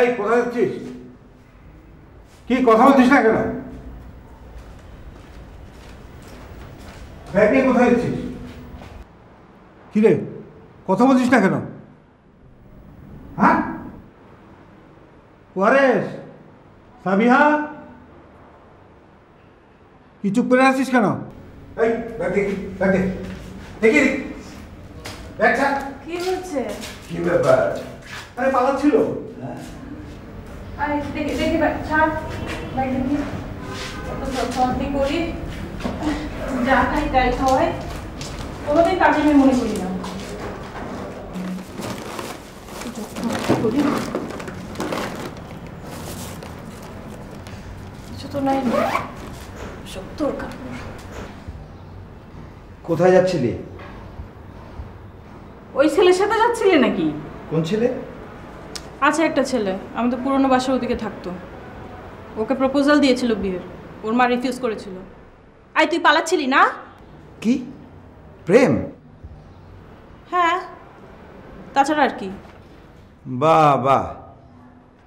এই কোথায় যাচ্ছিস? কি কথা বলছিস না কেন? ব্যাগ নিয়ে কোথায় যাচ্ছিস? কি রে, কথা বলছিস না কেন? হ্যাঁ, ওয়ারেস, সাবিহা, কি চুপ করে আছিস কেন? এই ব্যাগ দেখি, ব্যাগ দেখি, দেখি ব্যাগ ছাড়। কি হচ্ছে? কি ব্যাপার? আরে পালাচ্ছিল। আরে দেখি দেখি ছাড়, ব্যাগ দেখি। কত সত্যি করি, যা খাই তাই খাওয়াই, কোনোদিন কাজে আমি মনে করি না। কিছু তো নাই, সব তোর কাপড়। কোথায় যাচ্ছিলি? ওই ছেলের সাথে যাচ্ছিলে নাকি? কোন ছেলে? আছে একটা ছেলে, আমাদের পুরনো বাসার ওদিকে থাকতো। ওকে প্রপোজাল দিয়েছিল বিয়ের, ওর মা রিফিউজ করেছিল। আই তুই পালাচ্ছিলি না? কি প্রেম? হ্যাঁ, তাছাড়া আর কি। বাহ বাহ,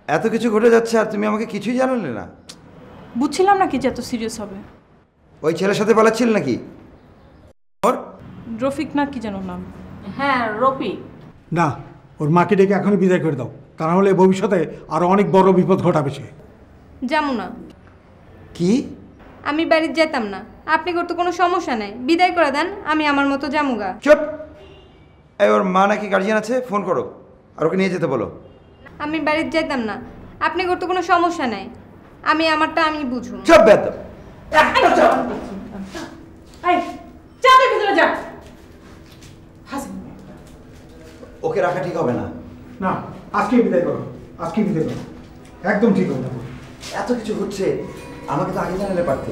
এত কিছু ঘটে যাচ্ছে আর তুমি আমাকে কিছুই জানালে না। বুঝছিলাম না কি যে এত সিরিয়াস হবে। ওই ছেলের সাথে পালাচ্ছিল নাকি? ওর রফিক না কি যেন নাম। হ্যাঁ রফিক। না, ওর মাকে ডেকে এখনই বিদায় করে দাও, তা না হলে ভবিষ্যতে আরো অনেক বড় বিপদ ঘটাবে সে। যাবো না। কি? আমি বাড়িতে যেতাম না, আপনি করতে কোনো সমস্যা নাই, বিদায় করে দেন, আমি আমার মতো যামুগা। চুপ! এই ওর মা নাকি গার্জিয়ান আছে, ফোন করো আর ওকে নিয়ে যেতে বলো। আমি বাড়িতে যেতাম না, আপনি করতে কোনো সমস্যা নাই, আমি আমারটা আমি বুঝুন। চুপ বেয়াদব! এই যা তুই ভিতরে যা। ওকে রাখা ঠিক হবে না। না, আজকে বিদায় করো, আজকে বিদায় করো, একদম ঠিক হবে না। এত কিছু হচ্ছে, আমাকে তো আগে জানালে পারতে।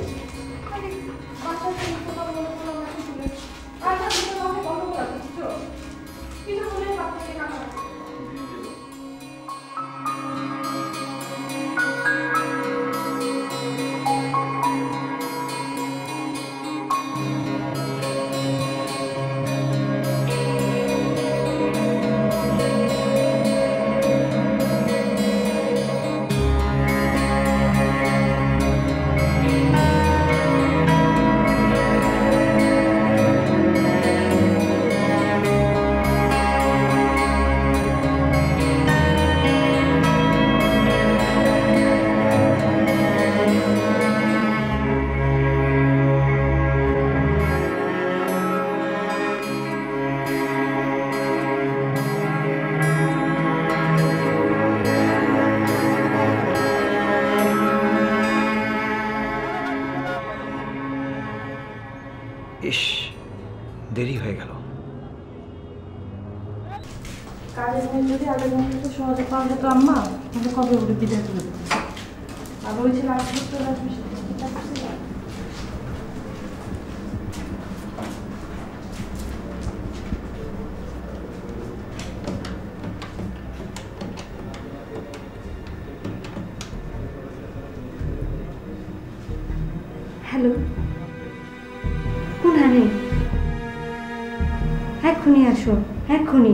ইস, দেরি হয়ে গেল। কাজের মেয়ে যদি আগের মতো সহজে পাওয়া যেত আম্মা, তাহলে কবে ওকে বিদায় করে দিত। আর ওই ছিল আসবে তো আসবে। হ্যালো, কোন হানি? এক্ষুনি আসো, এক্ষুনি।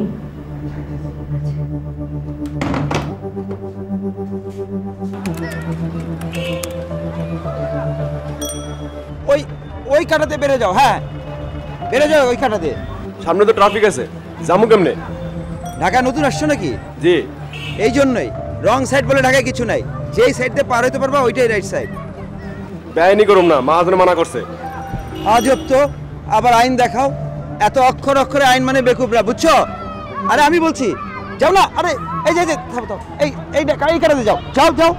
ওই ওই কাটাতে বেড়ে যাও। হ্যাঁ, বেড়ে যাও ওই কাটাতে। সামনে তো ট্রাফিক আছে, যাবো কেমনে? ঢাকা নতুন আসছো নাকি? জি। এই জন্যই রং সাইড বলে ঢাকায় কিছু নাই, যেই সাইড দিয়ে পার হইতে পারবা ওইটাই রাইট সাইড। বেআইনি করুম না, মা যেন মানা করছে। আজব তো, আবার আইন দেখাও। এত অক্ষর অক্ষরে আইন মানে বেকুবরা, বুঝছো? আরে আমি বলছি যাও না। আরে এই যে থামো তো, এই এই কাটাতে যাও, যাও যাও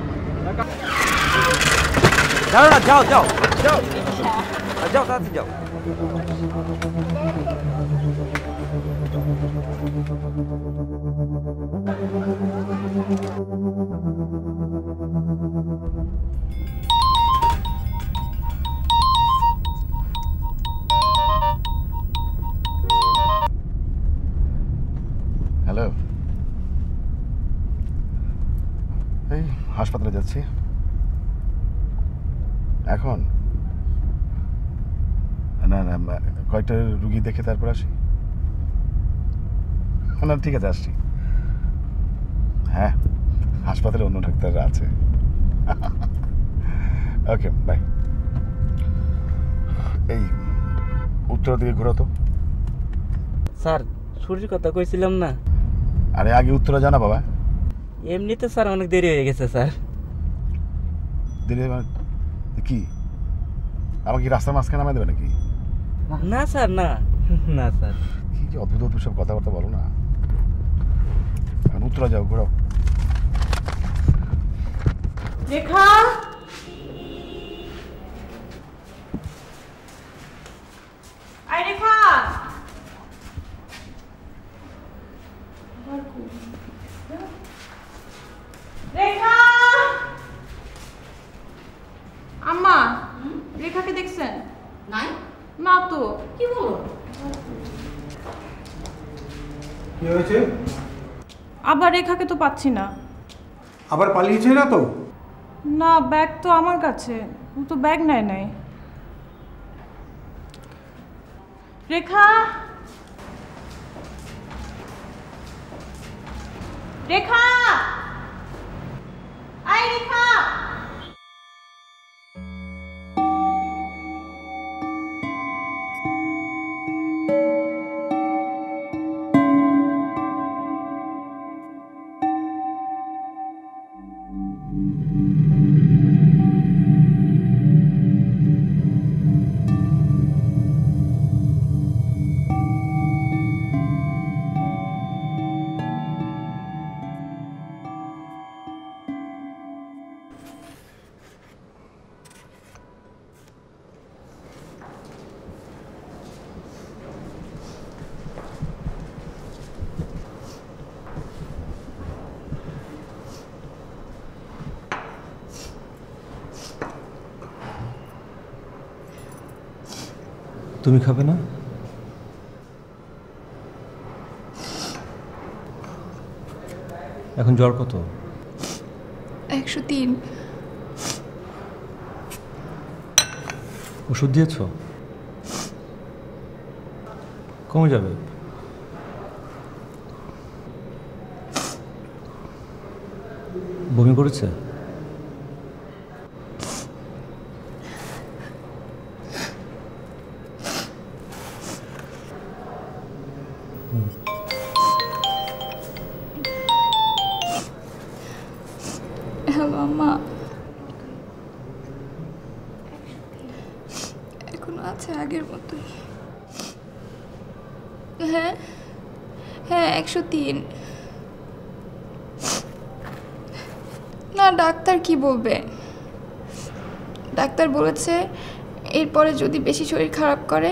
যাও না, যাও যাও যাও যাও, তাড়াতাড়ি যাও। হ্যালো, এই হাসপাতালে যাচ্ছি এখন। না না, কয়েকটা রুগী দেখে তারপর আসি। না ঠিক আছে, আসছি। হ্যাঁ হাসপাতালে অন্য ডাক্তাররা আছে। Okay bye. এই উত্তর দিকে ঘোরা তো। স্যার ছুটির কথা কইছিলাম না। আরে আগে উত্তরা জানা বাবা। এমনিতে স্যার অনেক দেরি হয়ে গেছে স্যার। দেরি মানে কি আমাকে রাস্তার মাঝখানে নামাই দেবে নাকি? না স্যার, না না স্যার। কি যে অদ্ভুত অদ্ভুত সব কথাবার্তা বলো না। এখন উত্তরা যাও, ঘোরাও। রেখা, আয় রেখা। রেখা, আম্মা রেখাকে দেখছেন? নাই না তো। কি বলো? কি হয়েছে? আবার রেখাকে তো পাচ্ছি না। আবার পালিয়েছে না তো? না, ব্যাগ তো আমার কাছে, ও তো ব্যাগ নেয় নাই। রেখা, রেখা, আয় রেখা। তুমি খাবে না? এখন জ্বর কত? 103। ওষুধ দিয়েছ? কমে যাবে। বমি করেছে? হ্যালো আম্মা, এখনো আছে আগের মতোই। হ্যাঁ হ্যাঁ 103। না, ডাক্তার কি বলবে? ডাক্তার বলেছে এরপরে যদি বেশি শরীর খারাপ করে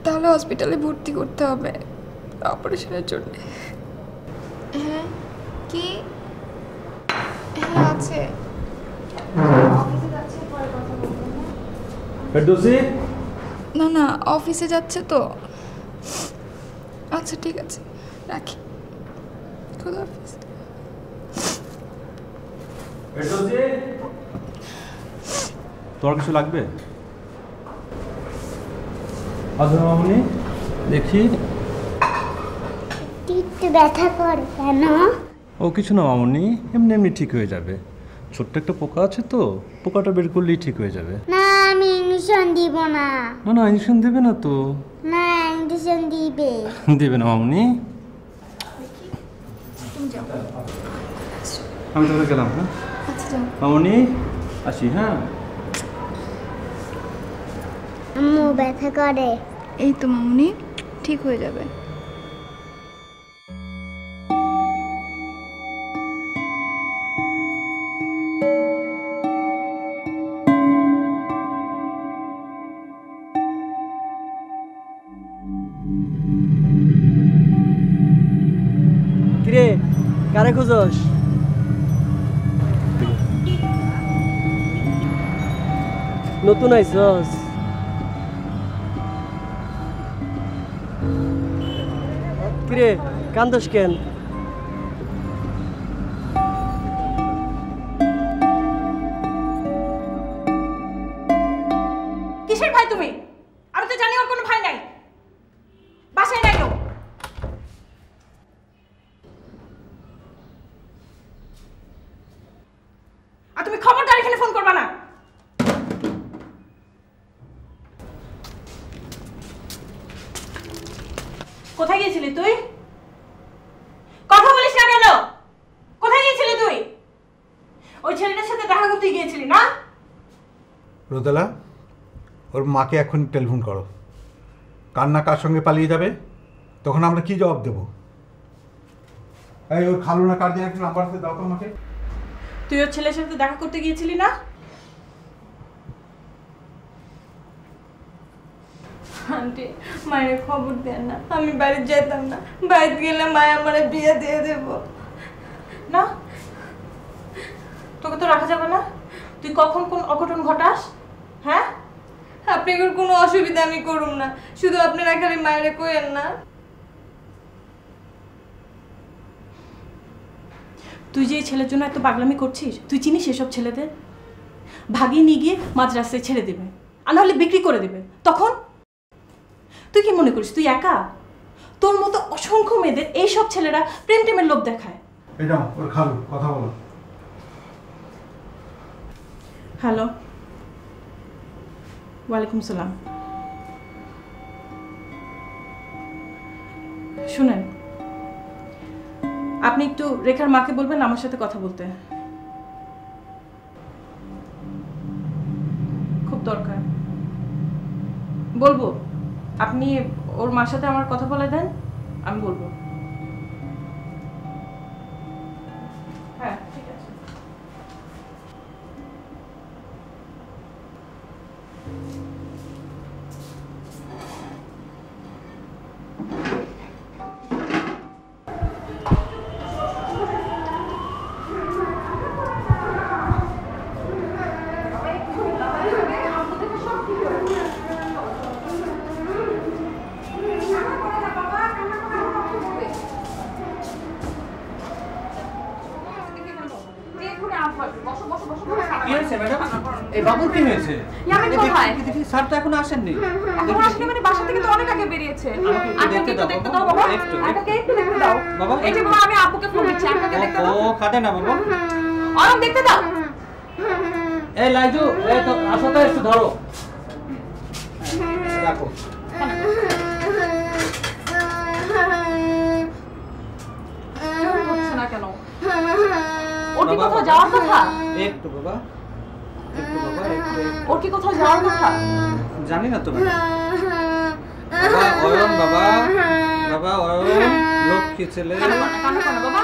তাহলে হসপিটালে ভর্তি করতে হবে অপারেশনের জন্য। হ্যাঁ কি? হ্যাঁ আছে। অফিসে যাচ্ছে, পরে কথা বলবো। না না, অফিসে যাচ্ছে তো। আচ্ছা ঠিক আছে, রাখি। খোদা হাফেজ। তোর কিছু লাগবে? আচ্ছা মামনি, দেখি। একটু ব্যথা করে কেন? ও কিছু না মামনি, এমনি এমনি ঠিক হয়ে যাবে। ছোট্ট একটা পোকা আছে তো, পোকাটা বের করলেই ঠিক হয়ে যাবে। না, আমি ইঞ্জেকশন দিব না। না না, ইঞ্জেকশন দেবে না তো। না, ইঞ্জেকশন দিবে। দেবে না মামনি। আমি তাহলে গেলাম। হ্যাঁ আচ্ছা মামনি, আসি। হ্যাঁ আম্মু ব্যথা করে। এই তো মামুনি, ঠিক হয়ে যাবে। কিরে, কারে খুঁজস? নতুন আইছস? কিরে, কান্দস কেন? কিসের ভাই তুমি? আমি তো জানি ওর কোনো ভাই নাই, বাসায় নাই। কোথায় গিয়েছিলি তুই? কথা বলিস না কেন? কোথায় গিয়েছিলি তুই? ওই ছেলেটার সাথে দেখা করতে গিয়েছিলি না? রোদেলা, ওর মাকে এখন টেলিফোন করো। কান্না কার সঙ্গে পালিয়ে যাবে, তখন আমরা কি জবাব দেবো? এই ওর খালু না কার দিয়ে একটা নাম্বার দাও তো আমাকে। তুই ওর ছেলের সাথে দেখা করতে গিয়েছিলি না? আন্টি মায়ের খবর দেন না, আমি বাড়ি যেতাম না। বাড়িতে গেলে মায় আমার বিয়ে দিয়ে দেব। না, তোকে তো রাখা যাবে না। তুই কখন কোন অঘটন ঘটাস? হ্যাঁ, আপনাদের কোনো অসুবিধা আমি করুম না, শুধু আপনারা খালি মায়ের কইেন না। তুই যে এই ছেলের জন্য এত পাগলামি করছিস, তুই চিনিস এসব ছেলেদের? ভাগিয়ে নিয়ে গিয়ে মাঝ রাস্তায় ছেড়ে দেবে, আর নাহলে বিক্রি করে দেবে। তখন তুই কি মনে করিস তুই একা? তোর মতো অসংখ্য মেয়েদের এইসব ছেলেরা প্রেম টেমের লোভ দেখায়। এটা ওর খালু, কথা বলো। হ্যালো, ওয়ালাইকুম সালাম। শুনেন, আপনি একটু রেখার মাকে বলবেন আমার সাথে কথা বলতে, খুব দরকার। বলবো, আপনি ওর মার সাথে আমার কথা বলে দেন, আমি বলবো। হ্যাঁ, ঠিক আছে। কি হয়েছে ম্যাডাম? এই বাবুর কি হয়েছে? ইয়ামিন কোথায়? দেখি স্যার তো এখনো আসেননি। এখন আসলে মানে বাসা থেকে তো অনেক আগে বেরিয়েছে। আমাকে একটু দেখতে দাও বাবা, একটু আমাকে একটু দেখতে দাও বাবা। এই যে বাবা, আমি আপুকে ফোন দিচ্ছি, আমাকে দেখতে দাও। ও কাঁদে না বাবা। অরম দেখতে দাও। এই লাইজু, এই তো আসো তো, একটু ধরো, রাখো। হচ্ছে না কেন? ওর কি কোথাও যাওয়ার কথা? একটু বাবা, একটু বাবা, একটু। ওর কি কোথাও যাওয়ার কথা? জানি না তো ম্যাডাম। বাবা অয়ন, বাবা বাবা অয়ন, লক্ষ্মী ছেলে। কান্না করে না বাবা।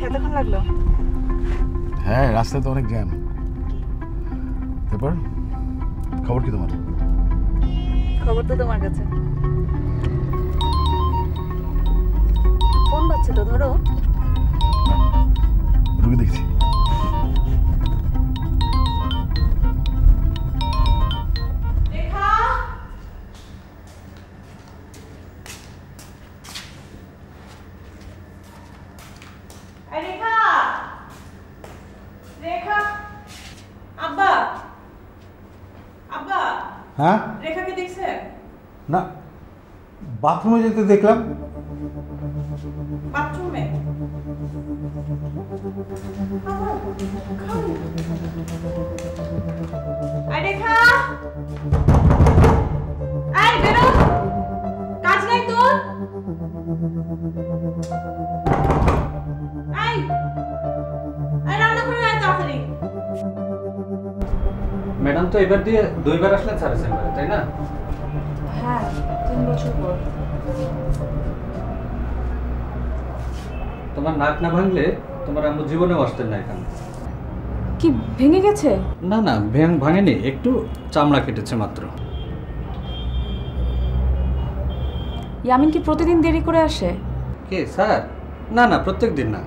এতক্ষণ লাগলো? হ্যাঁ, রাস্তায় তো অনেক জ্যাম। তারপর খবর কি তোমার? খবর তো তোমার কাছে। ফোন বাজছে তো, ধরো। রুগী দেখছি। রেখা, রেখা, রেখা, আব্বা, আব্বা। হ্যাঁ, রেখাকে দেখছেন? না, বাথরুমে যেতে দেখলাম। বাথরুমে? রেখা, এই বেরো, কাজ নাই তোর? রান্না করে আয় তাড়াতাড়ি। ম্যাডাম তো এবার দিয়ে 2 বার আসলেন স্যারের চেম্বারে, তাই না? হ্যাঁ, 3 বছর পর। তোমার নাক না ভাঙলে তোমার আম্মু জীবনেও আসতেন না এখানে। কি ভেঙে গেছে? না না, ভাঙেনি, একটু চামড়া কেটেছে মাত্র। ইয়ামিন কি প্রতিদিন দেরি করে আসে? কে স্যার? না না, প্রত্যেক দিন না,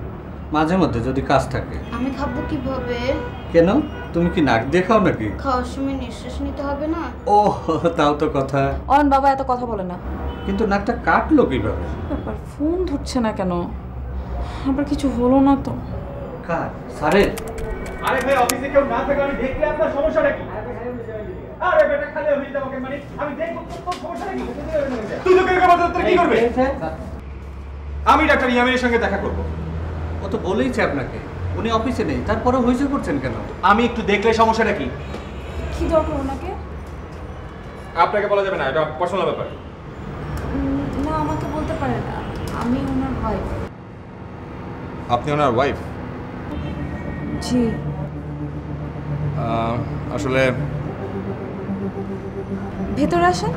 মাঝে মধ্যে যদি কাজ থাকে। আমি খাবো কিভাবে? কেন, তুমি কি নাক দিয়ে খাও নাকি? খাওয়ার সময় নিঃশ্বাস নিতে হবে না? ও, তাও তো কথা। অয়ন বাবা এত কথা বলে না। কিন্তু নাকটা কাটলো কিভাবে? ব্যাপার, ফোন ধরছে না কেন? আবার কিছু হলো না তো? কার? স্যারের? আরে ভাই, অফিসে কেউ না থাকে আমি দেখলে আপনার সমস্যাটা কি? আরে বেটা, খালি অফিসে আমাকে মানে আমি দেখব তোর সমস্যাটা কি? তুই তো কেউ কথা কি করবে? আমি ডাক্তার ইয়ামিনের সঙ্গে দেখা করব। ও তো বলেইছে আপনাকে উনি অফিসে নেই, তারপরে হইচই করছেন কেন? আমি একটু দেখলে সমস্যাটা কি? কি দরকার ওনাকে? আপনাকে বলা যাবে না, এটা পার্সোনাল ব্যাপার। না, আমাকে বলতে পারে না, আমি ওনার ওয়াইফ। আপনি ওনার ওয়াইফ? জি। আসলে ভেতরে আসেন।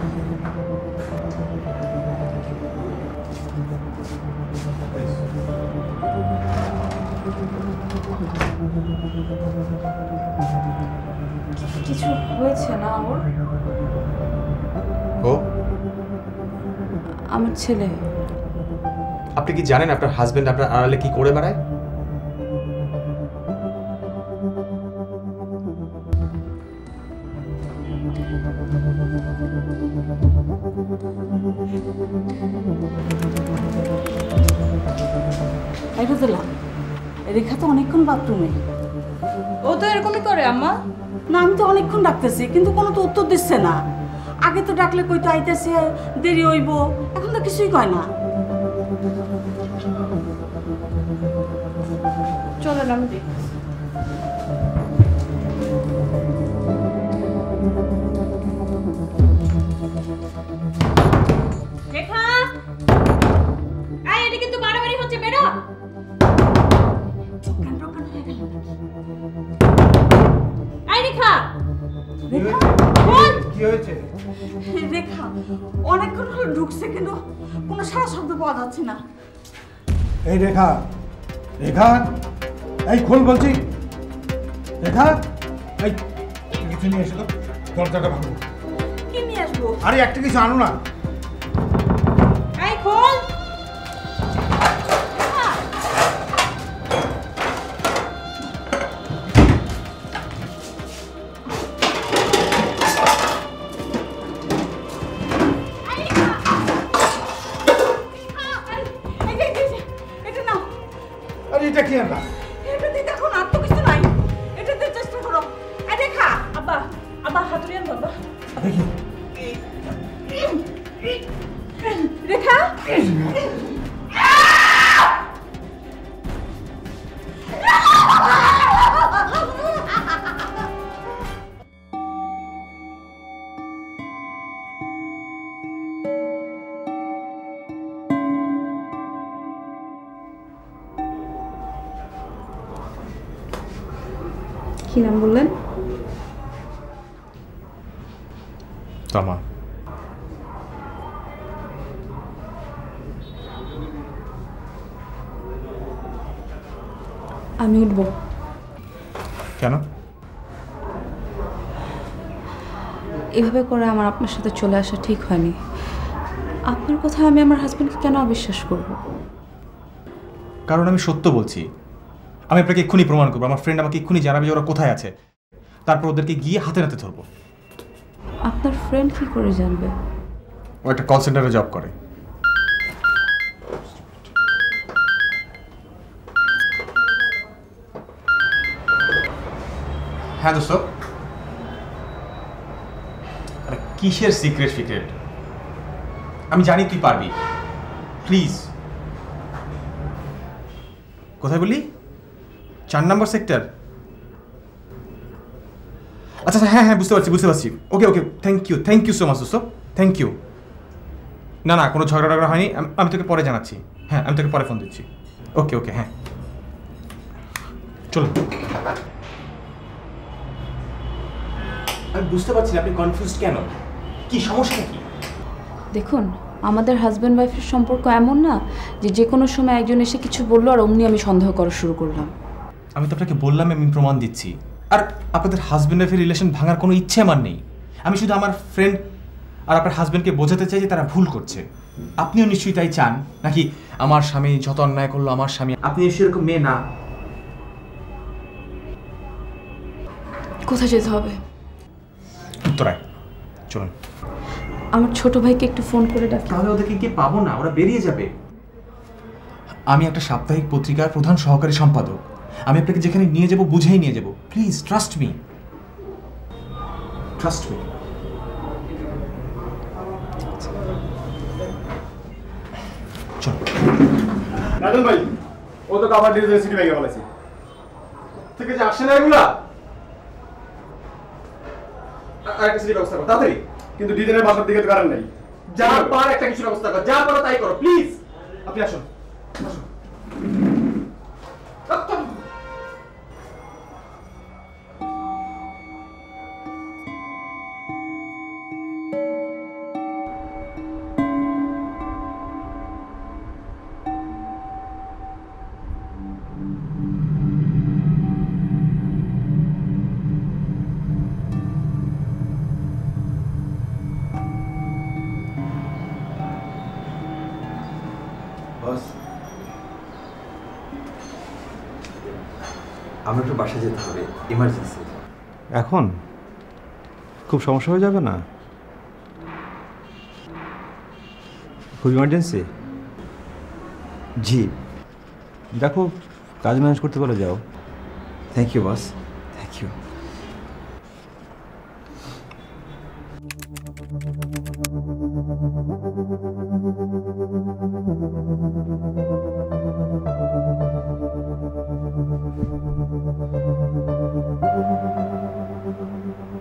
কিছু হয়েছে না ওর? ও আমার ছেলে। আপনি কি জানেন আপনার হাজবেন্ড আপনার আড়ালে কি করে বেড়ায়? রেখা তো অনেকক্ষণ বাথরুমে। ও তো এরকমই করে আম্মা। না, আমি তো অনেকক্ষণ ডাকতেছি কিন্তু কোনো তো উত্তর দিচ্ছে না। আগে তো ডাকলে কইতো আইতেছে, দেরি হইব, এখন তো কিছুই কয় না। চলেন আমি দেখি। রেখা, এটা কিন্তু বাড়াবাড়ি হচ্ছে, বেরো। রেখা অনেকক্ষণ হলো ঢুকছে কিন্তু কোনো সারা শব্দ পাওয়া যাচ্ছে না। এই রেখা, রেখা, এই খোল বলছি। রেখা, এই কিছু নিয়ে এসো তো, দরজাটা ভাঙবো। কি নিয়ে আসবো? আরে একটা কিছু আনো না। এই খোল। এটা কি আনলা? এটা দিয়ে দেখো না, তো কিছু নাই। এটা দিয়ে চেষ্টা করো। এই রেখা, আব্বা, আব্বা হাতুড়ি আন বাবা। দেখি। রেখা, কি নাম বললেন? তামা। আমি উঠব। কেন? এভাবে করে আমার আপনার সাথে চলে আসা ঠিক হয়নি। আপনার কথা আমি আমার হাজবেন্ডকে কেন অবিশ্বাস করব? কারণ আমি সত্য বলছি। আমি আপনাকে এক্ষুনি প্রমাণ করবো। আমার ফ্রেন্ড আমাকে এক্ষুনি জানাবে যে ওরা কোথায় আছে, তারপর ওদেরকে গিয়ে হাতে নাতে ধরবো। আপনার ফ্রেন্ড কি করে জানবে? ও একটা কল সেন্টারে জব করে। হ্যাঁ দোস্ত। আরে কিসের সিক্রেট ফিক্রেট? আমি জানি তুই পারবি। প্লিজ। কোথায় বলি? 4 নম্বর সেক্টর। আচ্ছা আচ্ছা, হ্যাঁ হ্যাঁ, বুঝতে পারছি। ওকে ওকে, থ্যাংক ইউ সো মাচ দোস্ত, থ্যাংক ইউ। না না, কোনো ঝগড়া টগড়া হয়নি। আমি তোকে পরে জানাচ্ছি। হ্যাঁ, আমি তোকে পরে ফোন দিচ্ছি। ওকে ওকে, হ্যাঁ চলো। আমি বুঝতে পারছি না আপনি কনফিউজড কেন, কি সমস্যা কি? দেখুন, আমাদের হাজব্যান্ড ওয়াইফের সম্পর্ক এমন না যে যে কোনো সময় একজন এসে কিছু বললো আর অমনি আমি সন্দেহ করা শুরু করলাম। আমি তো আপনাকে বললাম, আমি প্রমাণ দিচ্ছি। আর আপনাদের হাজব্যান্ড ওয়াইফের রিলেশন ভাঙার কোনো ইচ্ছে আমার নেই। আমি শুধু আমার ফ্রেন্ড আর আপনার হাজব্যান্ডকে বোঝাতে চাই যে তারা ভুল করছে। আপনিও নিশ্চয়ই তাই চান নাকি? আমার স্বামী যত অন্যায় করলো, আমার স্বামী, আপনি নিশ্চয়ই এরকম মেয়ে না। কোথায় যেতে হবে? উত্তরায় চলুন। আমার ছোট ভাইকে একটু ফোন করে ডাকি। তাহলে ওদেরকে কি পাবো না? ওরা বেরিয়ে যাবে। আমি একটা সাপ্তাহিক পত্রিকার প্রধান সহকারী সম্পাদক। আমি আপনাকে যেখানে নিয়ে যাব বুঝেই নিয়ে যাব। Please trust me, trust me. চলো রাজন ভাই, ও তো কাভার ডিজাইন সিটি ভেঙে ফেলেছে। থেকে যে আসে না এগুলা, আরেকটা সিটি ব্যবস্থা করো তাড়াতাড়ি। কিন্তু ডিজাইনের বাসার দিকে তো কারণ নাই। যা পার একটা কিছু ব্যবস্থা করো, যা পারো তাই করো প্লিজ। আপনি আসুন, আসুন। আমরা একটু বাসায় যেতে হবে, ইমার্জেন্সি। এখন খুব সমস্যা হয়ে যাবে না? খুব ইমার্জেন্সি? জি। দেখো কাজ ম্যানেজ করতে পারলে যাও। Thank you boss, thank you.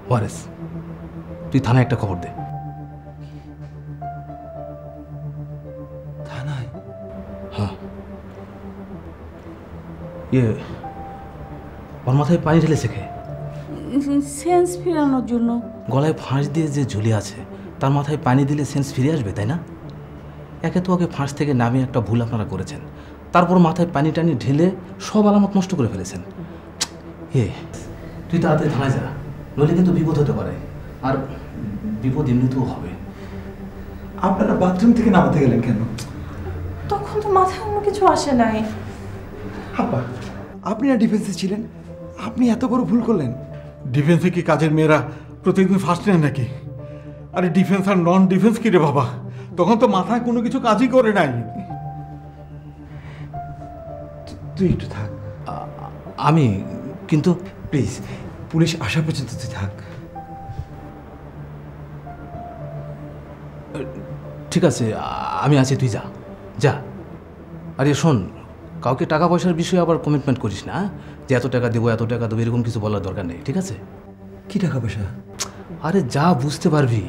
ওয়ারেস, তুই থানায় একটা খবর দে। থানায়? হ্যাঁ। ওর মাথায় পানি ঢেলেছে কে? সেন্স ফেরানোর জন্য। গলায় ফাঁস দিয়ে যে ঝুলে আছে তার মাথায় পানি দিলে সেন্স ফিরে আসবে, তাই না? একে তো ওকে ফাঁস থেকে নামিয়ে একটা ভুল আপনারা করেছেন, তারপর মাথায় পানি টানি ঢেলে সব আলামত নষ্ট করে ফেলেছেন। তুই তাড়াতাড়ি থানায় যা, নইলে কিন্তু বিপদ হতে পারে, আর বিপদ এমনিতেও হবে। আপনারা বাথরুম থেকে নামাতে গেলেন কেন? তখন তো মাথায় অন্য কিছু আসে নাই। আপা, আপনি না ডিফেন্সে ছিলেন, আপনি এত বড় ভুল করলেন? ডিফেন্সে কি কাজের মেয়েরা প্রতিদিন ফার্স্ট নেয় নাকি? আরে ডিফেন্স আর নন ডিফেন্স কি রে বাবা? তখন তো মাথায় কোনো কিছু কাজই করে নাই। তুই একটু থাক। আমি কিন্তু প্লিজ, পুলিশ আসা পর্যন্ত তুই থাক। ঠিক আছে, আমি আছি, তুই যা যা। আরে শোন, কাউকে টাকা পয়সার বিষয়ে আবার কমিটমেন্ট করিস না, যে এত টাকা দেবো এত টাকা দেবো এরকম কিছু বলার দরকার নেই, ঠিক আছে? কি টাকা পয়সা? আরে যা, বুঝতে পারবি।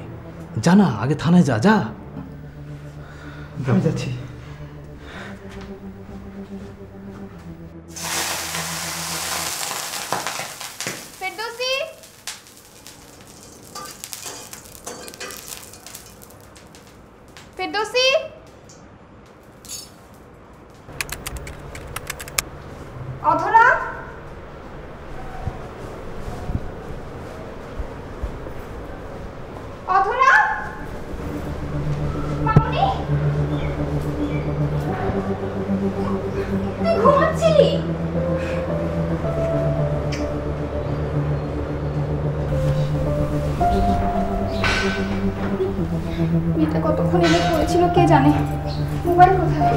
যা না, আগে থানায় যা। যা, আমি যাচ্ছি। ফেরদৌসি, ফেরদৌসি, অধরা, অধরা, মামনি, তুই ঘুমাচ্ছিলি? মেয়েটা কতক্ষণ এনে পড়েছিল কে জানে। মোবাইল কোথায়?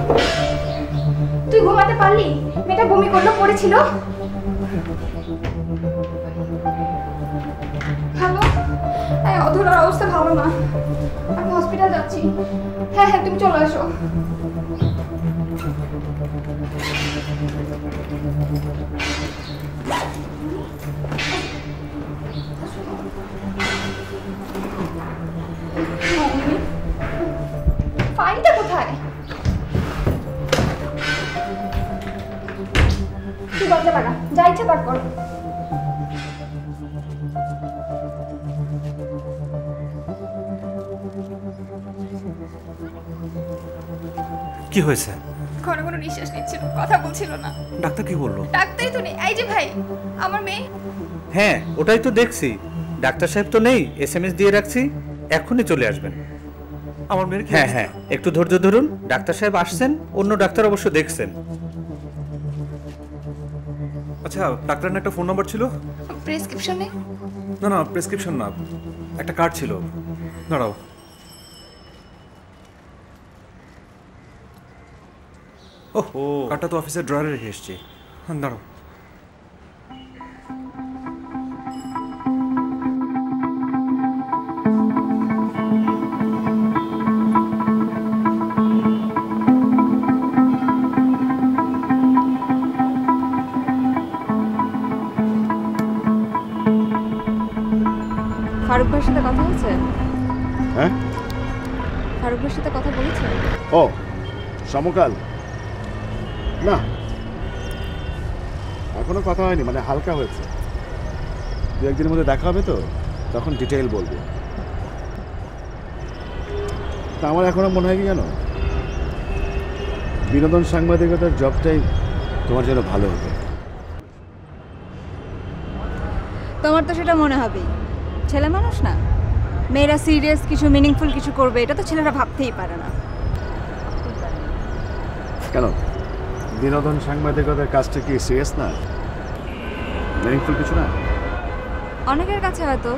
তুই ঘুমাতে পারলি? মেয়েটা বমি করলো, পড়েছিল। হ্যালো, অধরার অবস্থা ভালো না, আমি হসপিটাল যাচ্ছি। হ্যাঁ হ্যাঁ, তুমি চলে আসো। ফাইলটা কোথায়? তুই দরজা লাগা, যা ইচ্ছা তার কর। কি হয়েছে? ঘন ঘন নিঃশ্বাস নিচ্ছিল, কথা বলছিল না। ডাক্তার কি বললো? ডাক্তারই তো নেই। এই যে ভাই, আমার মেয়ে। হ্যাঁ, ওটাই তো দেখছি। ডাক্তার সাহেব তো নেই, এসএমএস দিয়ে রাখছি, এখনই চলে আসবেন। আমার মেয়ের? হ্যাঁ হ্যাঁ, একটু ধৈর্য ধরুন। ডাক্তার সাহেব আসছেন, অন্য ডাক্তার অবশ্য দেখছেন। আচ্ছা, ডাক্তারের একটা ফোন নাম্বার ছিল? প্রেসক্রিপশনে? না না, প্রেসক্রিপশন না, একটা কার্ড ছিল। দাঁড়াও। ওহো, কার্ডটা তো অফিসের ড্রয়ারে রেখে এসেছি। দাঁড়াও। ফারুক ভাইয়ের সাথে কথা হয়েছে? হ্যাঁ, ফারুক ভাইয়ের সাথে কথা বলেছে? ও সমকাল না, এখনো কথা হয়নি, মানে হালকা হয়েছে। দু একদিনের মধ্যে দেখা হবে তো, তখন ডিটেইল বলবো। তা আমার এখনো মনে হয় কি জানো, বিনোদন সাংবাদিকতার জবটাই তোমার জন্য ভালো হবে। তোমার তো সেটা মনে হবেই, ছেলে মানুষ না, মেয়েরা সিরিয়াস কিছু মিনিংফুল কিছু করবে এটা তো ছেলেরা ভাবতেই পারে না। কেন, বিনোদন সাংবাদিকতার কাজটা কি সিরিয়াস না, মিনিংফুল কিছু না? অনেকের কাছে হয়তো,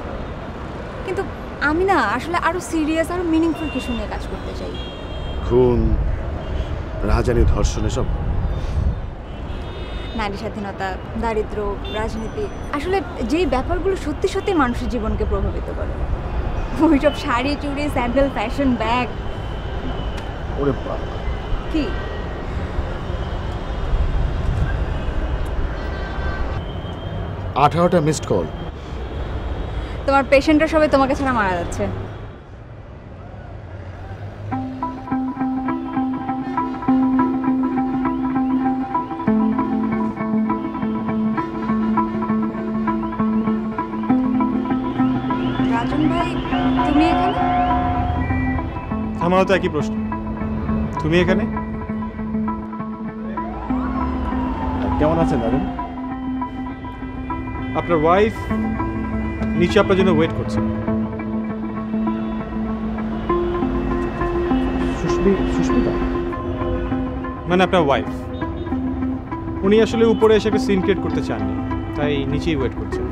কিন্তু আমি না আসলে আরো সিরিয়াস আরো মিনিংফুল কিছু নিয়ে কাজ করতে চাই। খুন, রাহাজানি, ধর্ষণ, এসব? নারী স্বাধীনতা, দারিদ্র্য, রাজনীতি, আসলে যেই ব্যাপারগুলো সত্যি সত্যি মানুষের জীবনকে প্রভাবিত করে, ওইসব শাড়ি চুড়ি স্যান্ডেল ফ্যাশন ব্যাগ। ওরে বাবা, কি 18টা মিসড কল। তোমার পেশেন্টরা সবাই তোমাকে ছাড়া মারা যাচ্ছে। রাজন ভাই, তুমি এখানে? আমারও তো একই প্রশ্ন, তুমি এখানে? কেমন আছেন দাদা? আপনার ওয়াইফ নিচে আপনার জন্য ওয়েট করছে। সুস্মিতা মানে আপনার ওয়াইফ, উনি আসলে উপরে এসে একটা সিন ক্রিয়েট করতে চাননি, তাই নিচেই ওয়েট করছেন।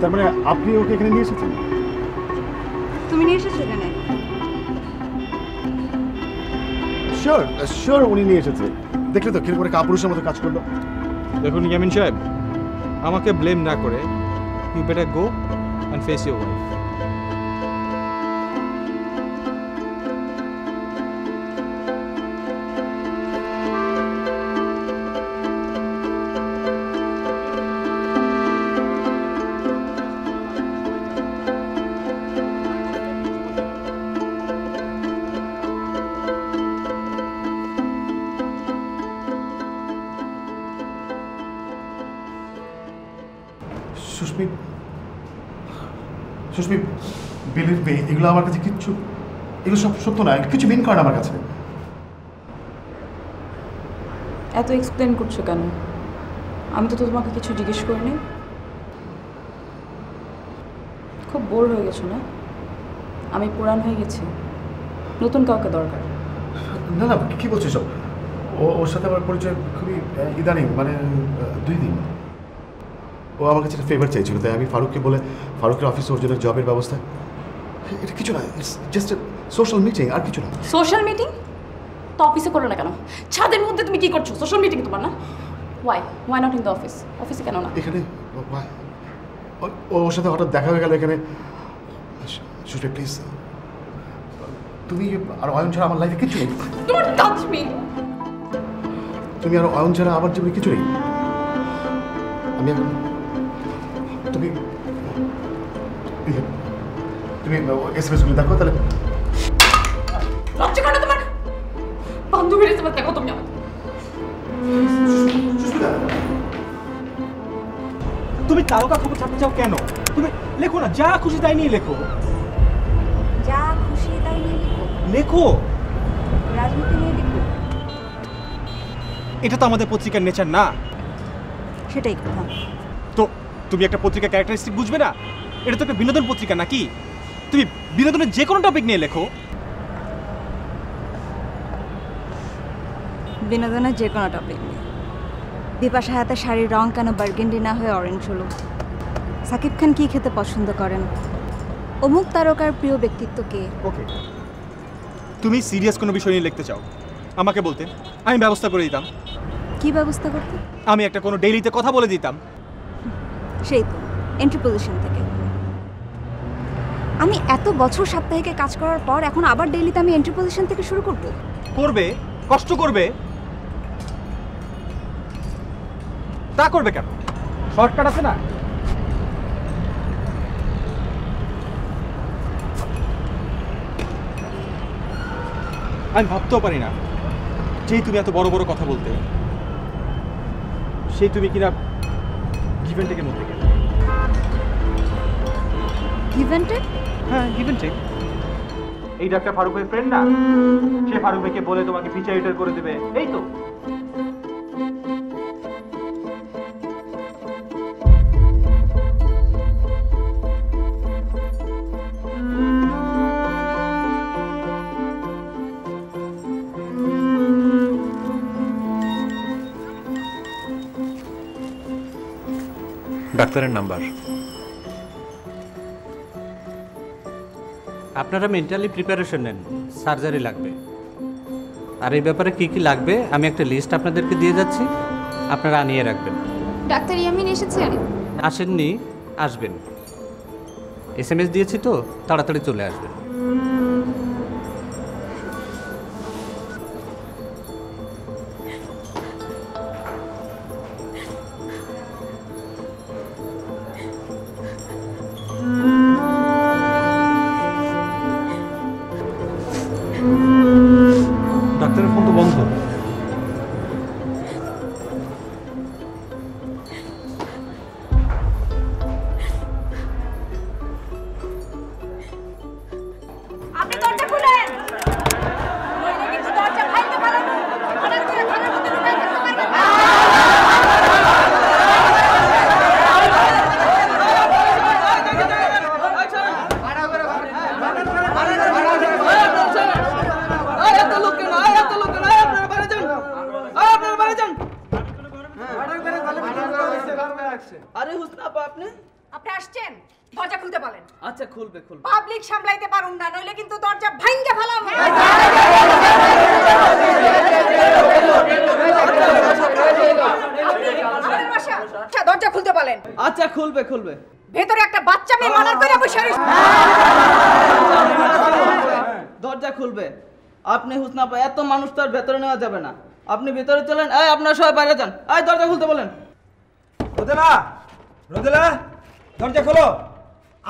তার মানে আপনি ওকে এখানে নিয়ে এসেছেন? তুমি নিয়ে এসেছো এখানে? শিওর শিওর উনি নিয়ে এসেছে। দেখলে তো কিরকম করে কাপুরুষের মতো কাজ করলো। দেখুন ইয়ামিন সাহেব, আমাকে ব্লেম না করে you better go and face your wife. Susmi, believe me, এগুলো আমার কাছে কিচ্ছু, এগুলো সব সত্য না, কিছু মিন করে না আমার কাছে। এত এক্সপ্লেন করছো কেন? আমি তো তোমাকে কিছু জিজ্ঞেস করিনি। খুব বোর হয়ে গেছো না? আমি পুরান হয়ে গেছি, নতুন কাউকে দরকার। না না, কি বলছিস সব? ওর সাথে আমার পরিচয় খুবই ইদানিং, মানে 2 দিন। ও আমার কাছে একটা ফেভার চাইছিল, তাই আমি ফারুককে বলে ফারুকের অফিসে ওর জন্য জবের ব্যবস্থা। এটা কিছু না, ইটস জাস্ট সোশ্যাল মিটিং, আর কিছু না। সোশ্যাল মিটিং তো অফিসে করো না কেন? ছাদের মধ্যে তুমি কি করছো? সোশ্যাল মিটিং তোমার না? Why not in the office? অফিসে কেন না? এখানে ওর সাথে হঠাৎ দেখা হয়ে গেল এখানে। সুস্মি প্লিজ, তুমি আর অয়ন ছাড়া আমার লাইফে কিছু নেই। Don't touch me. তুমি আর অয়ন ছাড়া আমার জীবনে কিছু নেই। আমি এখন তুমি এসএমএসগুলো দেখো তাহলে। লজ্জা করে তোমার? বান্ধবীর এসএমএস দেখো তুমি আমার। তুমি তারকা খবর ছাপতে চাও কেন? তুমি লেখো না, যা খুশি তাই নিয়ে লেখো। যা খুশি তাই নিয়ে লেখো, রাজনীতি নিয়ে লিখো। এটা তো আমাদের পত্রিকার নেচার না। সেটাই কথা। তো তুমি একটা পত্রিকা ক্যারেক্টারিস্টিক বুঝবে না? এটা তো একটা বিনোদন পত্রিকা নাকি? তুমি বিনোদনের যে কোনো টপিক নিয়ে লেখো। বিনোদনের যে কোনো টপিক নিয়ে। বিপাশা হায়াতের শাড়ির রং কেন বার্গেন্ডি না হয়ে অরেঞ্জ হলো? সাকিব খান কি খেতে পছন্দ করেন? অমুক তারকার প্রিয় ব্যক্তিত্ব কে? ওকে, তুমি সিরিয়াস কোনো বিষয় নিয়ে লিখতে চাও, আমাকে বলতেন, আমি ব্যবস্থা করে দিতাম। কি ব্যবস্থা করতে? আমি একটা কোনো ডেইলিতে কথা বলে দিতাম। সেই তো এন্ট্রি পজিশন থেকে। আমি এত বছর সাপ্তাহিকে কাজ করার পর এখন আবার ডেইলিতে আমি এন্ট্রি পজিশন থেকে শুরু করব? করবে, কষ্ট করবে। তা করবে কেন? শর্টকাট আছে না? আমি ভাবতেও পারি না যেই তুমি এত বড় বড় কথা বলতে, সেই তুমি কিনা গিভ অ্যান্ড টেকের মধ্যে গেলে। Give and take? হ্যাঁ, গিভ অ্যান্ড টেক। এই ডাক্তার ফারুক ভাই ফ্রেন্ড না, সে ফারুক ভাইকে বলে তোমাকে ফিচার এডিটর করে দেবে, এই তো। ডাক্তারের নাম্বার। আপনারা মেন্টালি প্রিপারেশন নেন, সার্জারি লাগবে। আর এই ব্যাপারে কি কি লাগবে আমি একটা লিস্ট আপনাদেরকে দিয়ে যাচ্ছি, আপনারা আনিয়ে রাখবেন। ডাক্তার ইয়ামিন এসেছেন? আসেননি, আসবেন। SMS দিয়েছি তো, তাড়াতাড়ি চলে আসবেন। ডাক্তারের ফোন তো বন্ধ। আপনি দরজা খুলেন, নইলে কিন্তু দরজা ভাঙতে পারেন। অনেক করে ঘরের মধ্যে ঢুকে থাকতে পারবেন না। আরে হুসনা আপা, আপনি আসছেন? দরজা খুলতে বলেন। আচ্ছা, খুলবে খুলবে। পাবলিক সামলাইতে পারুন না, নইলে কিন্তু দরজা ভাঙতে ফেলাম। আচ্ছা, দরজা খুলতে বলেন। আচ্ছা, খুলবে খুলবে। ভেতরে একটা বাচ্চা মেয়ে মানার করে বসে রইছে। দরজা খুলবে। আপনি হুসনা আপা, এত মানুষ তো আর ভেতরে নেওয়া যাবে না। আপনি ভেতরে চলেন। এই আপনারা সবাই বাইরে যান। এই দরজা খুলতে বলেন। রোদেলা, রোদেলা, দরজা খোলো।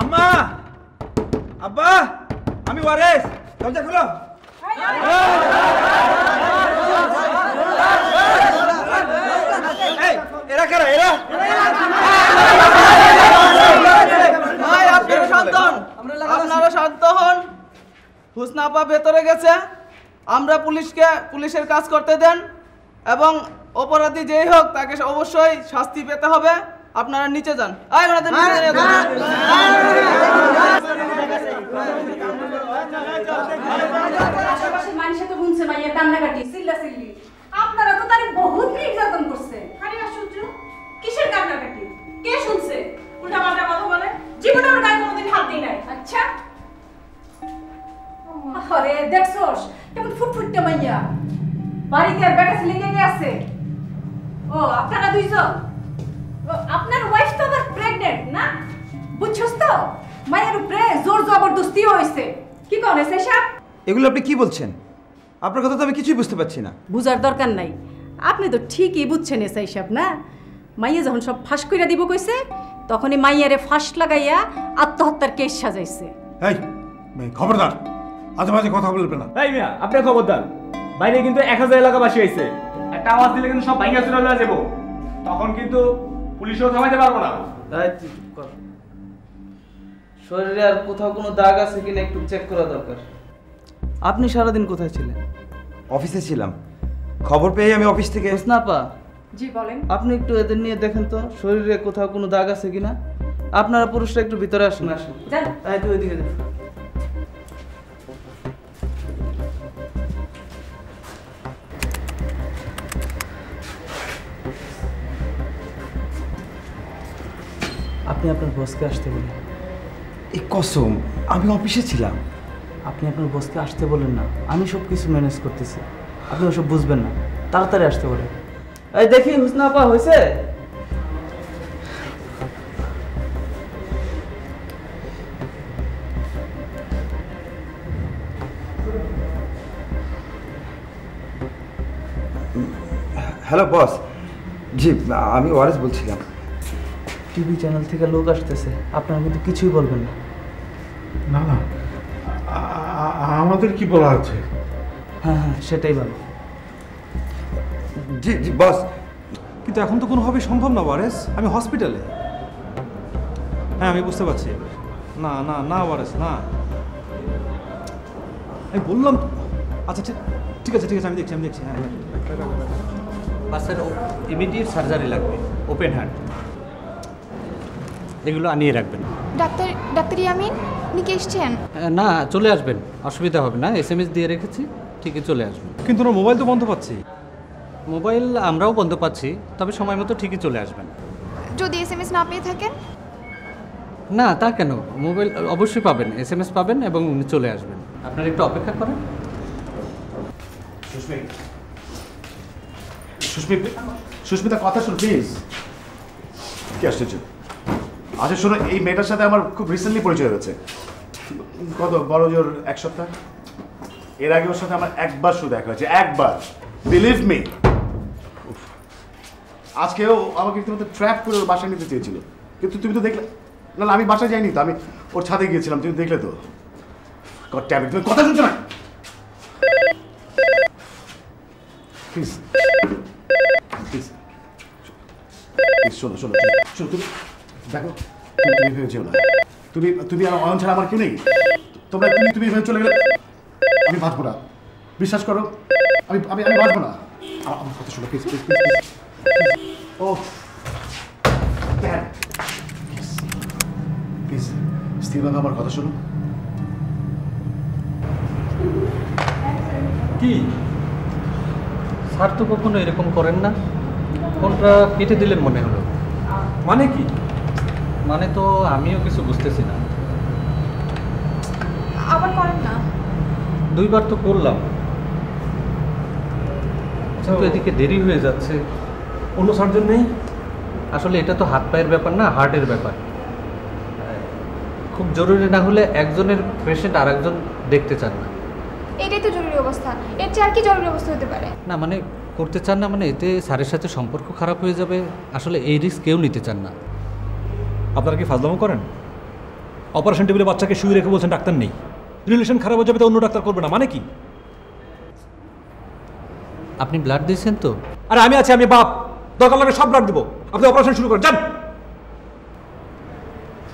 আম্মা, আব্বা, আমি ওয়ারেস, দরজা খোলো। এরা কারা? এরা আপনারা শান্ত হন, আপনারা শান্ত হন। হুসনা আপা ভেতরে গেছে, আমরা পুলিশের কাজ করতে দেন, এবং অপরাধী যেই হোক তাকে অবশ্যই শাস্তি পেতে হবে। আপনারা নিচে যান। মানুষে তো শুনছে মাইয়া কান্নাকাটি, চিল্লাচিল্লি। আপনারা তো তারে বহুত নির্যাতন করছে। আরে আশ্চর্য, কিসের কান্নাকাটি? কে শুনছে? উল্টা পাল্টা কথা বলে। জীবনে আমার গায়ে কোনোদিন হাত দিই নাই। আচ্ছা, আরে দেখছস কেমন ফুটফুটতে মাইয়া। বাড়িতে আর বেটা ছেলে কে আছে? ও, আপনারা দুইজন। আপনার ওয়াইফ তো আবার প্রেগন্যান্ট না? বুঝছস তো, মায়ের উপরে জোর জবরদস্তি হইছে। কি করে সেসব? এগুলো আপনি কি বলছেন? আপনার কথা তো আমি কিছুই বুঝতে পারছি না। বুঝার দরকার নাই, আপনি তো ঠিকই বুঝছেন এসব না। মাইয়া যখন সব ফাঁস কইরা দিব কইছে, তখনই মাইয়ারে ফাঁস লাগাইয়া আত্মহত্যার কেস সাজাইছে। এই খবরদার, আজে বাজে কথা বলবে না। এই মিয়া, আপনি খবরদার। বাইরে কিন্তু 1000 এলাকাবাসী আইছে, একটা আওয়াজ দিলে কিন্তু সব ভাঙা চুরা হয়ে যাবো। তখন কিন্তু পুলিশও থামাইতে পারবো না। শরীরে আর কোথাও কোনো দাগ আছে কিনা একটু চেক করা দরকার। আপনি সারাদিন কোথায় ছিলেন? অফিসে ছিলাম, খবর পেয়ে আমি অফিস থেকে। হুসনা আপা, জি বলেন। আপনি একটু এদের নিয়ে দেখেন তো শরীরে কোথাও কোনো দাগ আছে কিনা। আপনারা পুরুষরা একটু ভিতরে আসুন। আসুন, তুই ওইদিকে যা। আপনি আপনার বসকে আসতে বলেন। এই কসম, আমি অফিসে ছিলাম। আপনি আপনার বসকে আসতে বলেন না, আমি সব কিছু ম্যানেজ করতেছি। আপনি ওসব বুঝবেন না, তাড়াতাড়ি আসতে বলে। এই দেখি হুসনা আপা হয়েছে? Hello boss. জি আমি ওয়ারেস বলছিলাম। টিভি চ্যানেল থেকে লোক আসতেছে, আপনারা কিন্তু কিছুই বলবেন না। না না, আমাদের কি বলা আছে? হ্যাঁ হ্যাঁ, সেটাই ভালো। জি জি বস। কিন্তু এখন তো কোনোভাবেই সম্ভব না ওয়ারেস, আমি হসপিটালে। হ্যাঁ আমি বুঝতে পারছি। না না না ওয়ারেস না, আমি বললাম। আচ্ছা ঠিক আছে ঠিক আছে, আমি দেখছি। হ্যাঁ বাচ্চার ইমিডিয়েট সার্জারি লাগবে, ওপেন হার্ট। এগুলো আনিয়ে রাখবেন। ডাক্তার ইয়ামিন আপনি কি এসছেন? না, চলে আসবেন, অসুবিধা হবে না। SMS দিয়ে রেখেছি, ঠিকই চলে আসবেন। কিন্তু ওর মোবাইল তো বন্ধ পাচ্ছি। মোবাইল আমরাও বন্ধ পাচ্ছি, তবে সময় মতো ঠিকই চলে আসবেন। যদি SMS না পেয়ে থাকেন? না তা কেন, মোবাইল অবশ্যই পাবেন, SMS পাবেন এবং উনি চলে আসবেন। আপনারা একটু অপেক্ষা করেন। সুস্মিতা কথা শুন প্লিজ। কি আশ্চর্য। আচ্ছা শোনো, এই মেয়েটার সাথে আমার খুব রিসেন্টলি পরিচয় হয়েছে। কত বড় জোর 1 সপ্তাহ। এর আগে ওর সাথে আমার একবার শুধু দেখা হয়েছে, একবার। Believe me. আজকেও আমাকে রীতিমতো ট্র্যাপ করে ওর বাসায় নিতে চেয়েছিল, কিন্তু তুমি তো দেখলে না। আমি বাসায় যাইনি তো, আমি ওর ছাদে গিয়েছিলাম, তুমি দেখলে তো। তুমি কথা শুনছো না প্লিজ। শোনো তুমি দেখো, তুমি ভেবেছো না, তুমি আর অয়ন ছাড়া আমার কেউ নেই। তুমি ভেবে চলে গেলে আমি বাঁচবো না, বিশ্বাস করো। আমি বাঁচবো না। আমার কথা শোনো প্লিজ। ও প্লিজ স্থিরভাবে আমার কথা শোনো। কি স্যার তো কখনো এরকম করেন না, কোনটা কেটে দিলেন মনে হলো। মানে কি? মানে তো আমিও কিছু বুঝতেছি না। আবার করেন না। 2 বার তো করলাম, কিন্তু এদিকে দেরি হয়ে যাচ্ছে। অন্য সার্জন নেই? আসলে এটা তো হাত পায়ের ব্যাপার না, হার্টের ব্যাপার। খুব জরুরি না হলে একজনের পেশেন্ট আর একজন দেখতে চান না। এটাই তো জরুরি অবস্থা, এর চেয়ে আর কি জরুরি অবস্থা হতে পারে? না মানে করতে চান না মানে এতে স্যারের সাথে সম্পর্ক খারাপ হয়ে যাবে। আসলে এই রিস্ক কেউ নিতে চান না। আপনারা কি ফাজলামো করেন? অপারেশন টেবিলে বাচ্চাকে শুয়ে রেখে বলছেন ডাক্তার নেই, রিলেশন খারাপ হয়ে যাবে তো অন্য ডাক্তার করবে না, মানে কি? আপনি ব্লাড দিয়েছেন তো? আরে আমি আছি, আমি বাপ, দরকার লাগে সব ব্লাড দিব। আপনি অপারেশন শুরু করেন, যান।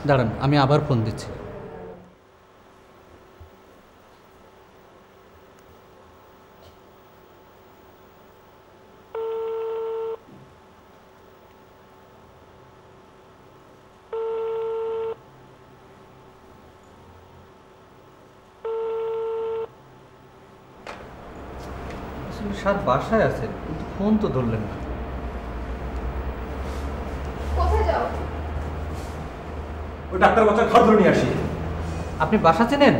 দাঁড়ান, আমি আবার ফোন দিচ্ছি। স্যার বাসায় আছেন, কিন্তু ফোন তো ধরলেন না। কোথায় যাও? ওই ডাক্তার বাচ্চার ঘর ধরে নিয়ে আসি। আপনি বাসা চেনেন?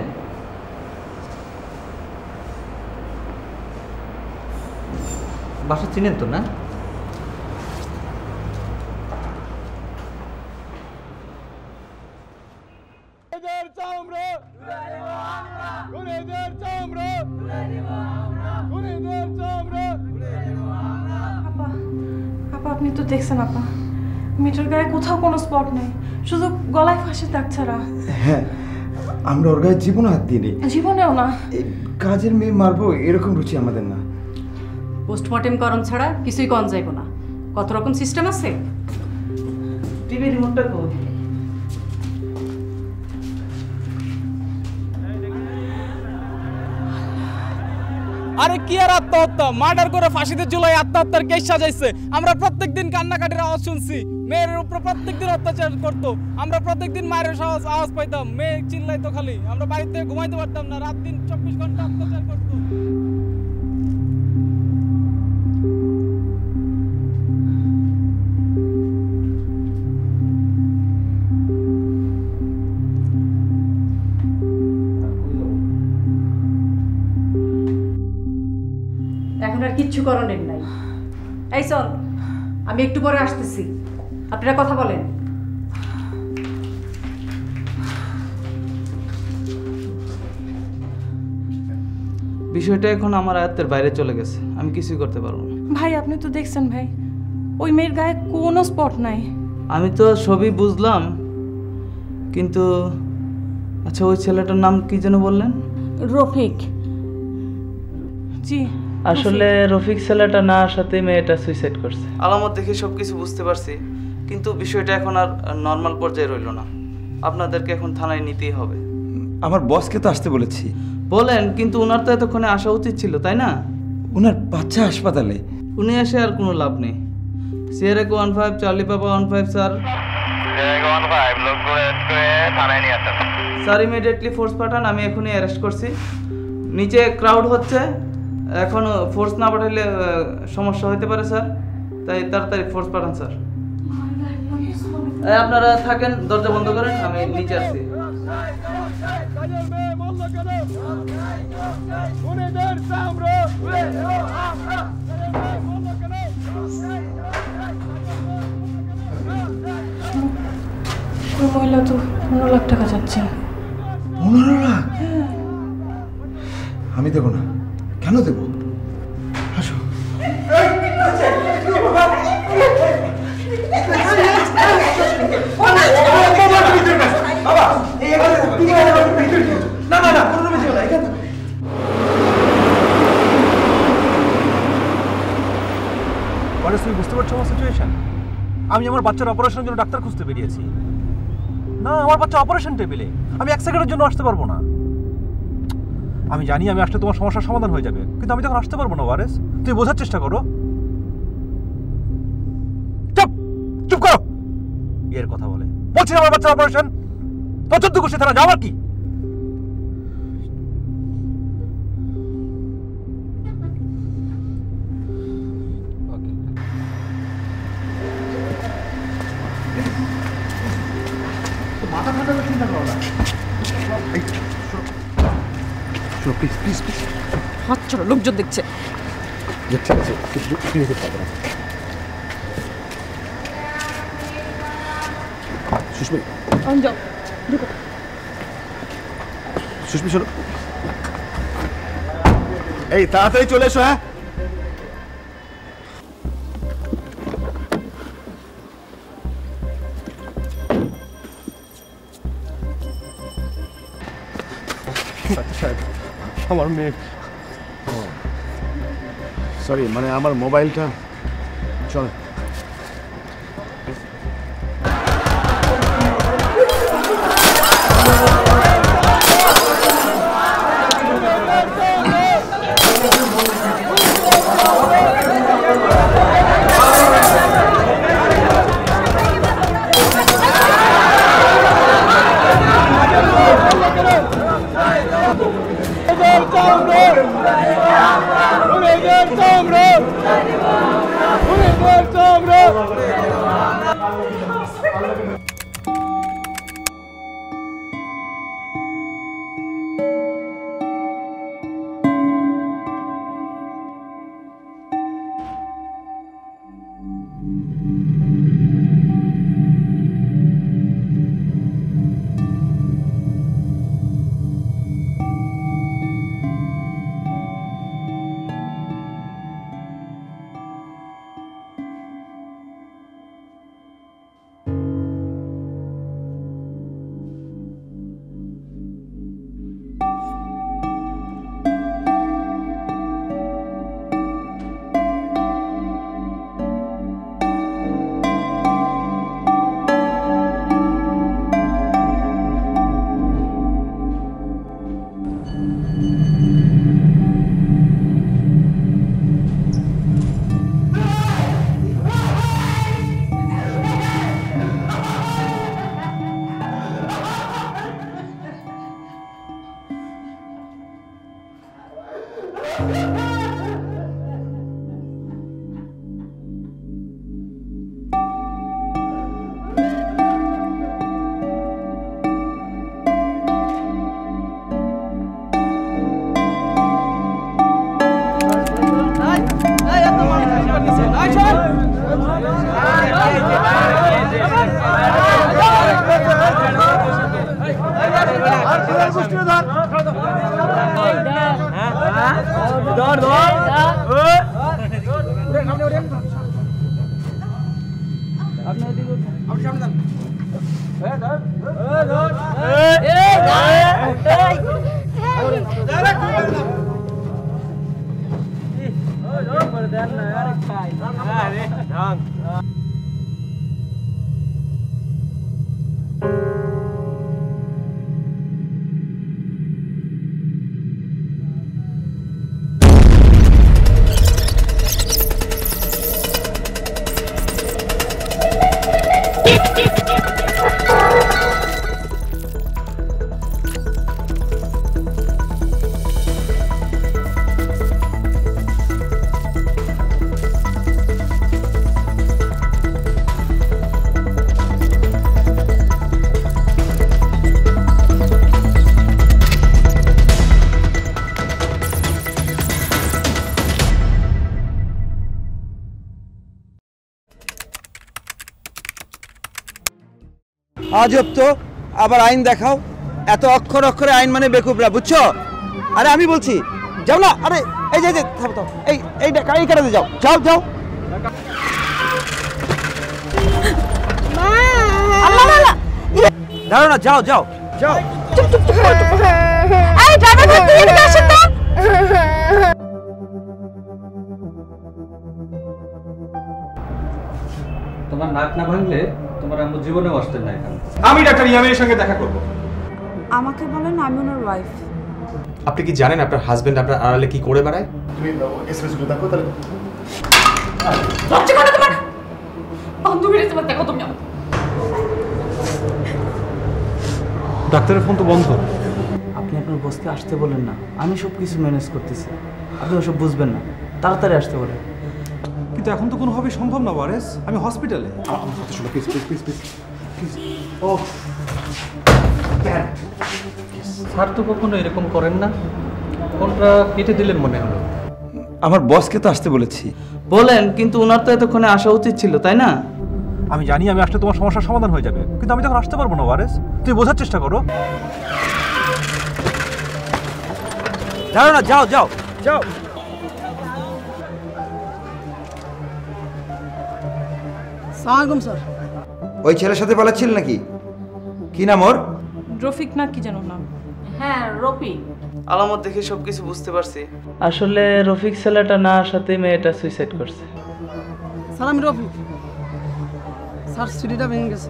বাসা চিনেন তো না? আপা আপনি তো দেখছেন আপা, মেয়েটার গায়ে কোথাও কোনো স্পট নেই, শুধু গলায় ফাঁসির দাগ ছাড়া। হ্যাঁ আমরা ওর গায়ে জীবনে হাত দিইনি, জীবনেও না। কাজের মেয়ে মারবো এরকম রুচি আমাদের না। পোস্টমর্টেম করণ ছাড়া কিছুই কন যাইব না। কত রকম সিস্টেম আছে। টিভি রিমোটটা কই? আরে কি আর আত্মহত্যা, মার্ডার করে ফাঁসিতে ঝুলাই আত্মহত্যার কেস সাজাইছে। আমরা প্রত্যেকদিন কান্নাকাটির আওয়াজ শুনছি, মেয়ের উপর প্রত্যেকদিন অত্যাচার করতো। আমরা প্রত্যেকদিন মায়ের আওয়াজ পাইতাম, মেয়ে চিল্লাইতো খালি। আমরা বাড়িতে ঘুমাইতে পারতাম না, রাত দিন 24 ঘন্টা অত্যাচার করতো। কিচ্ছু করণের নাই। এই চল, আমি একটু পরে আসতেছি, আপনারা কথা বলেন। বিষয়টা এখন আমার আয়ত্তের বাইরে চলে গেছে, আমি কিছুই করতে পারবো না। ভাই আপনি তো দেখছেন ভাই, ওই মেয়ের গায়ে কোনো স্পট নাই। আমি তো সবই বুঝলাম, কিন্তু আচ্ছা ওই ছেলেটার নাম কি যেন বললেন? রফিক। জি, আসলে রফিক ছেলেটা না আসাতে মেয়েটা সুইসাইড করছে। আলামত দেখে সবকিছু বুঝতে পারছি, কিন্তু বিষয়টা এখন আর নর্মাল পর্যায়ে রইল না। আপনাদেরকে এখন থানায় নিতেই হবে। আমার বসকে তো আসতে বলেছি। বলেন, কিন্তু ওনার তো এতক্ষণে আসা উচিত ছিল, তাই না? ওনার বাচ্চা হাসপাতালে। উনি এসে আর কোনো লাভ নেই। সিআরএ 15 চার্লি পাপা 15 স্যার। স্যার ইমিডিয়েটলি ফোর্স পাঠান, আমি এখনই অ্যারেস্ট করছি। নিচে ক্রাউড হচ্ছে, এখন ফোর্স না পাঠালে সমস্যা হতে পারে স্যার, তাই তাড়াতাড়ি ফোর্স পাঠান স্যার। আপনারা থাকেন, দরজা বন্ধ করেন, আমি নিচে আসছি। ওই মহিলা তো 15 লাখ টাকা যাচ্ছে। 15 লাখ? আমি দেবো না। কেন দেবো? আসো। তুমি বুঝতে পারছো আমার সিচুয়েশন? আমি আমার বাচ্চার অপারেশনের জন্য ডাক্তার খুঁজতে বেরিয়েছি। না, আমার বাচ্চা অপারেশন টেবিলে, আমি 1 সেকেন্ডের জন্য আসতে পারবো না। আমি জানি আমি আসলে তোমার সমস্যার সমাধান হয়ে যাবে, কিন্তু আমি তখন আসতে পারবো না। ওয়ারেস, তুমি বোঝার চেষ্টা করো। চুপ চুপ করো। এর কথা বলে বলছি আমার বাচ্চার অপারেশন, পছন্দ করছে তারা, যাওয়ার কি? মাথা ঠান্ডা করে চিন্তা করো না। Please please please. হাত ছাড়ো, লোকজন দেখছে। ঠিক আছে, কিছু যেতে পারবে না। সুস্মি, যাও, ঢুকো। সুস্মি শোনো, এই তাড়াতাড়ি চলে এসো। হ্যাঁ, আমার মেয়ে। সরি, মানে আমার মোবাইলটা। চল। Universal! ধর ধর আজব তো, আবার আইন দেখাও। এত অক্ষর অক্ষরে আইন মানে বেকুবরা, বুঝছো? আরে আমি বলছি যাও না। আরে এই যে থামো, এই কাটাতে যাও যাও যাও। দাঁড়াও না, যাও যাও যাও। তোমার নাক না ভাঙলে তোমার আম্মু জীবনেও আসতেন না এখানে। আমি ডাক্তার ইয়ামিনের সঙ্গে দেখা করব। আমাকে বলেন আমি ওনার ওয়াইফ। আপনি কি জানেন আপনার হাজবেন্ড আপনার আড়ালে কি করে বেড়ায়? তুমি এসএমএস গুলো দেখো তাহলে। লজ্জা করে তোমার? বন্ধ করে তোমার দেখো তুমি আমাকে। ডাক্তারের ফোন তো বন্ধ। আপনি আপনার বসকে আসতে বলেন না, আমি সব কিছু ম্যানেজ করতেছি। আপনি ওসব বুঝবেন না, তাড়াতাড়ি আসতে বলেন। কিন্তু এখন তো কোনোভাবেই সম্ভব না ওয়ারেস, আমি হসপিটালে। আমার কথা শোনো please please please please please. ও স্যার তো কখনো এরকম করেন না। কোনটা কেটে দিলেন মনে হলো? আমার বসকে তো আসতে বলেছি। বলেন, কিন্তু ওনার তো এতক্ষণে আসা উচিত ছিল, তাই না? আমি জানি আমি আসলে তোমার সমস্যার সমাধান হয়ে যাবে, কিন্তু আমি তখন আসতে পারবো না ওয়ারেস। তুমি বোঝার চেষ্টা করো। দাঁড়াও না, যাও যাও যাও। সালামালাইকুম স্যার। ওই ছেলের সাথে পালাচ্ছিল নাকি? কি নাম ওর? রফিক না কি জানো না? হ্যাঁ রফিক। আলামত দেখে সবকিছু বুঝতে পারছি। আসলে রফিক ছেলেটা না আসাতে মেয়েটা সুইসাইড করছে। স্যার আমি রফিক। স্যার সিঁড়িটা ভেঙে গেছে।